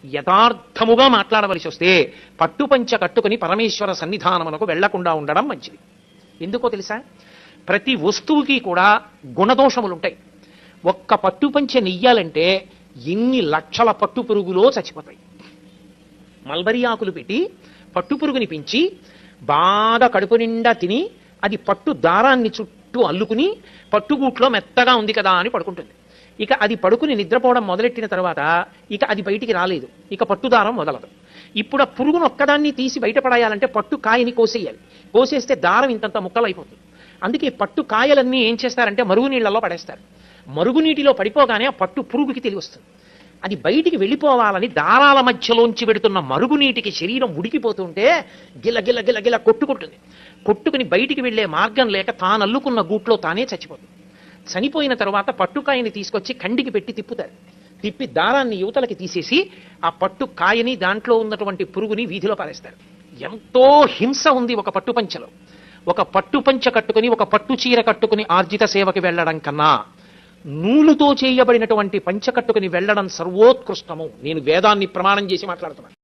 యథార్థముగా మాట్లాడవలసి వస్తే పట్టుపంచ కట్టుకుని పరమేశ్వర సన్నిధానమునకు వెళ్లకుండా ఉండడం మంచిది. ఎందుకో తెలుసా? ప్రతి వస్తువుకి కూడా గుణదోషములుంటాయి. ఒక్క పట్టుపంచ నెయ్యాలంటే ఎన్ని లక్షల పట్టు పురుగులో చచ్చిపోతాయి. మల్బరీ ఆకులు పెట్టి పట్టు పురుగుని పెంచి బాగా కడుపు నిండా తిని అది పట్టు దారాన్ని చుట్టూ అల్లుకుని పట్టుగూట్లో మెత్తగా ఉంది కదా అని పడుకుంటుంది. ఇక అది పడుకుని నిద్రపోవడం మొదలెట్టిన తర్వాత ఇక అది బయటికి రాలేదు, ఇక పట్టుదారం మొదలదు. ఇప్పుడు ఆ పురుగును ఒక్కదాన్ని తీసి బయటపడాయాలంటే పట్టు కాయని కోసేయాలి. కోసేస్తే దారం ఇంతంత ముక్కలైపోతుంది. అందుకే పట్టు కాయలన్నీ ఏం చేస్తారంటే మరుగునీళ్లలో పడేస్తారు. మరుగునీటిలో పడిపోగానే ఆ పట్టు పురుగుకి తెలివి వస్తుంది. అది బయటికి వెళ్ళిపోవాలని దారాల మధ్యలోంచి పెడుతున్న మరుగునీటికి శరీరం ఉడికిపోతుంటే గిల గిల గిల గిల కొట్టుకుంటుంది. కొట్టుకుని బయటికి వెళ్లే మార్గం లేక తాను అల్లుకున్న గూట్లో తానే చచ్చిపోతుంది. చనిపోయిన తర్వాత పట్టుకాయని తీసుకొచ్చి కండికి పెట్టి తిప్పుతారు. తిప్పి దారాన్ని యువతలకి తీసేసి ఆ పట్టు కాయని దాంట్లో ఉన్నటువంటి పురుగుని వీధిలో పారేస్తారు. ఎంతో హింస ఉంది ఒక పట్టుపంచలో. ఒక పట్టుపంచ కట్టుకుని ఒక పట్టు చీర కట్టుకుని ఆర్జిత సేవకి వెళ్లడం కన్నా నూలుతో చేయబడినటువంటి పంచ కట్టుకుని వెళ్లడం సర్వోత్కృష్టము. నేను వేదాన్ని ప్రమాణం చేసి మాట్లాడుతున్నాను.